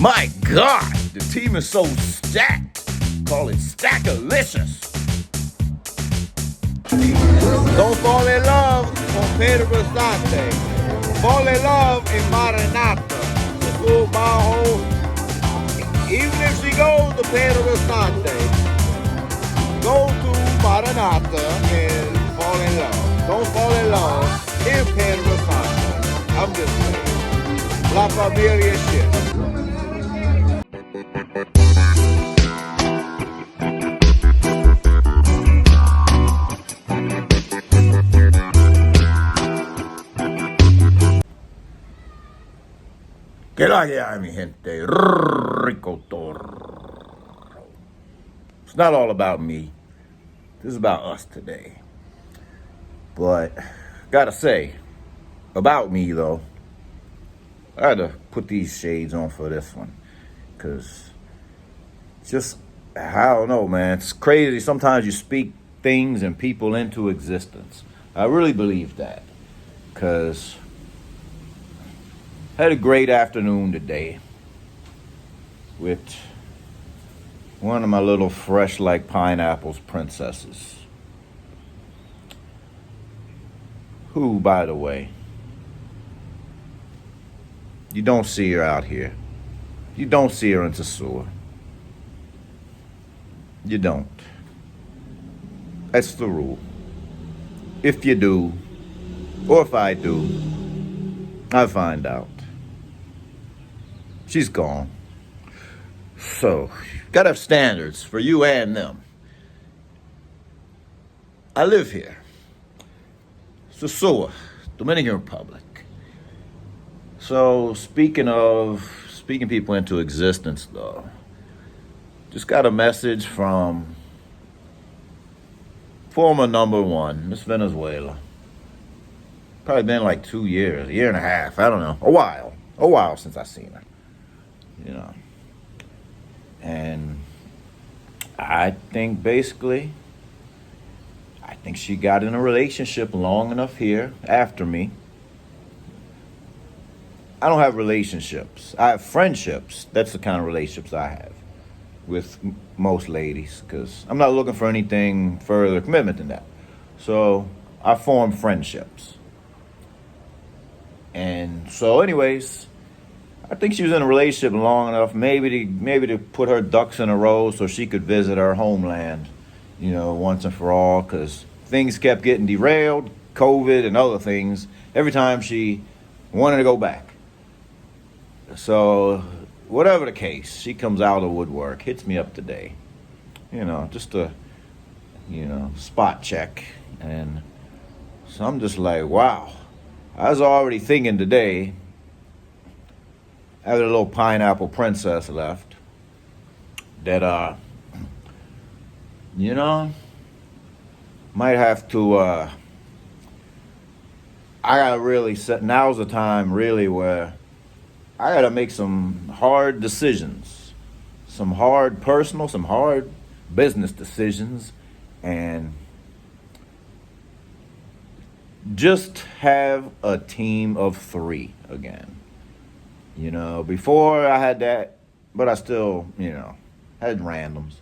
My God, the team is so stacked. Call it Stackalicious. Don't fall in love con Pedro Rosante. Fall in love in Maranata. School Bajo. Even if she goes to Pedro Rosante, go to Maranata and fall in love. Don't fall in love in Pedro Rosante. I'm just saying. La Familia shit. Que la que hay, mi gente. Ricotorodrpr. It's not all about me. This is about us today. But, gotta say, about me though, I had to put these shades on for this one. Because, just, I don't know, man. It's crazy. Sometimes you speak things and people into existence. I really believe that. Because I had a great afternoon today with one of my little fresh like pineapples princesses. Who, by the way, you don't see her out here. You don't see her in Sosua. You don't. That's the rule. If you do, or if I do, I find out. She's gone. So, gotta have standards for you and them. I live here. Sosua, Dominican Republic. So, speaking people into existence, though, just got a message from former number one, Miss Venezuela. Probably been like 2 years, a year and a half, I don't know, a while since I seen her, you know. And I think basically, she got in a relationship long enough here after me. I don't have relationships. I have friendships. That's the kind of relationships I have with most ladies, because I'm not looking for anything further commitment than that. So I form friendships. And so anyways, I think she was in a relationship long enough maybe to put her ducks in a row so she could visit her homeland, you know, once and for all, because things kept getting derailed, COVID and other things, every time she wanted to go back. So whatever the case, she comes out of the woodwork, hits me up today, you know, just a, you know, spot check. And so I'm just like, wow. I was already thinking today, after the little pineapple princess left, that, you know, might have to, I gotta really set, now's the time really where I gotta make some hard decisions, some hard personal, some hard business decisions, and just have a team of 3 again. You know, before I had that, but I still, you know, had randoms.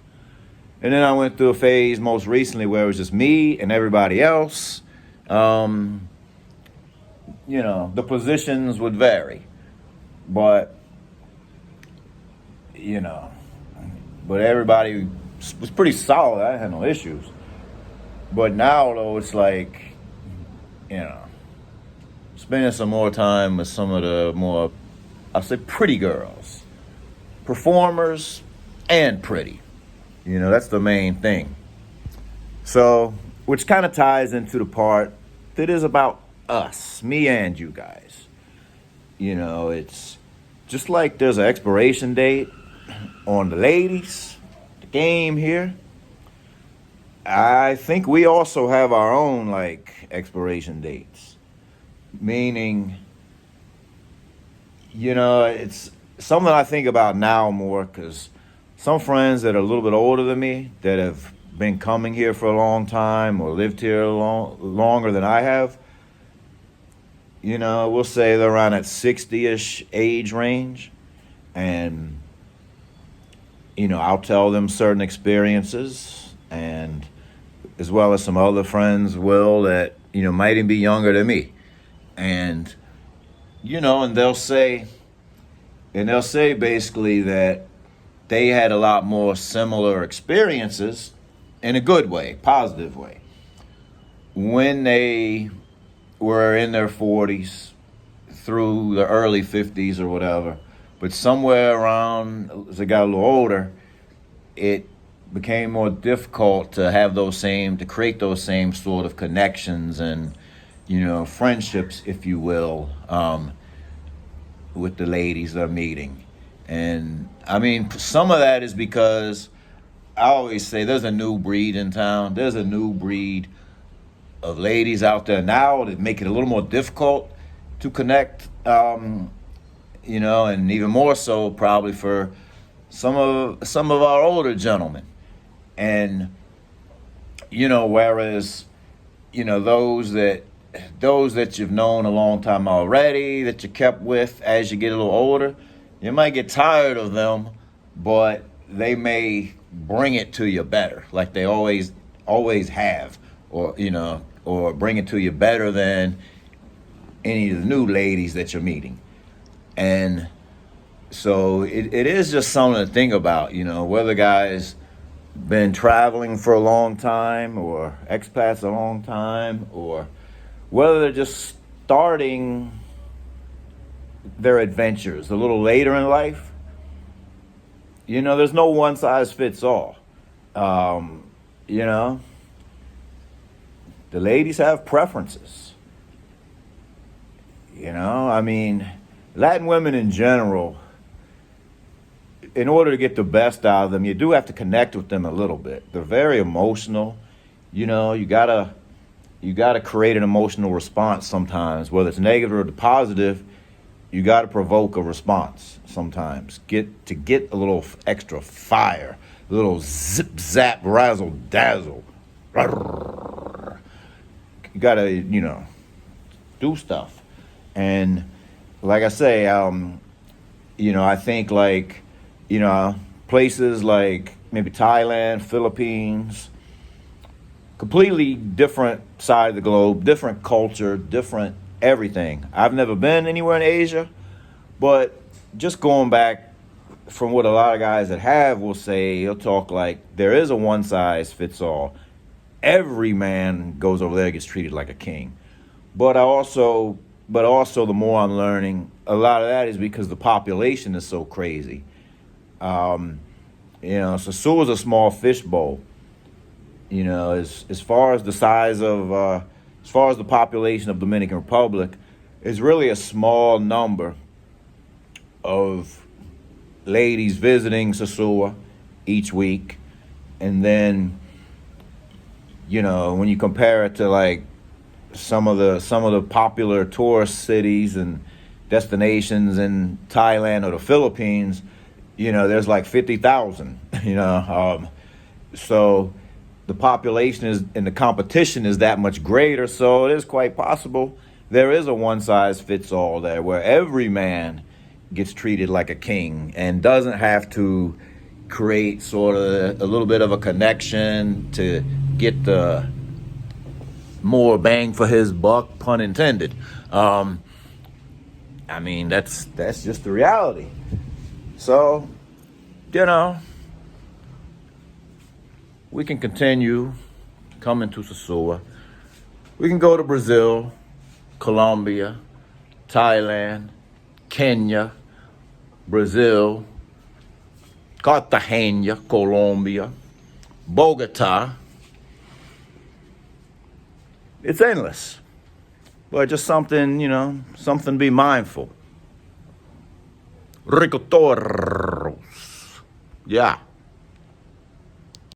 And then I went through a phase most recently where it was just me and everybody else. You know, the positions would vary. But, you know, but everybody was pretty solid. I had no issues. But now, though, it's like, you know, spending some more time with some of the more, I'll say, pretty girls. Performers and pretty. You know, that's the main thing. So, which kind of ties into the part that is about us, me and you guys. You know, it's just like there's an expiration date on the ladies, the game here. I think we also have our own, like, expiration dates. Meaning, you know, it's something I think about now more, because some friends that are a little bit older than me that have been coming here for a long time or lived here longer than I have, you know, we'll say they're around that 60-ish age range. And, I'll tell them certain experiences, and as well as some other friends will that, might even be younger than me. And, and they'll say basically that they had a lot more similar experiences in a good way, positive way, when they were in their 40s through the early 50s or whatever. But somewhere around, as they got a little older, it became more difficult to have to create those same sort of connections and, friendships, if you will, with the ladies they're meeting. And I mean, some of that is because I always say there's a new breed in town. There's a new breed of ladies out there now that make it a little more difficult to connect, and even more so probably for some of our older gentlemen. And, whereas, those that you've known a long time already, that you kept with as you get a little older, you might get tired of them, but they may bring it to you better, like they always have, or bring it to you better than any of the new ladies that you're meeting. And so it is just something to think about, whether guys been traveling for a long time or expats a long time, or whether they're just starting their adventures a little later in life. There's no one size fits all. The ladies have preferences. I mean, Latin women in general, in order to get the best out of them, you do have to connect with them a little bit. They're very emotional. You gotta create an emotional response sometimes, whether it's negative or positive. You gotta provoke a response sometimes. Get a little extra fire, a little zip zap razzle dazzle. You gotta, do stuff. And like I say, I think like, places like maybe Thailand, Philippines, completely different side of the globe, different culture, different everything. I've never been anywhere in Asia, but just going back from what a lot of guys that have will say, they'll talk like there is a one size fits all. Every man goes over there and gets treated like a king. But also the more I'm learning, a lot of that is because the population is so crazy. Sosua is a small fishbowl. As far as the size of, as far as the population of Dominican Republic, it's really a small number of ladies visiting Sosua each week. And then, when you compare it to like some of the popular tourist cities and destinations in Thailand or the Philippines, there's like 50,000, so the population is, and the competition is that much greater. So it is quite possible there is a one size fits all there, where every man gets treated like a king and doesn't have to create sort of a little bit of a connection to get the more bang for his buck, pun intended. That's just the reality. So, we can continue coming to Sosua. We can go to Brazil, Colombia, Thailand, Kenya, Brazil, Cartagena, Colombia, Bogota. It's endless. But just something to be mindful. Ricotoros. Yeah.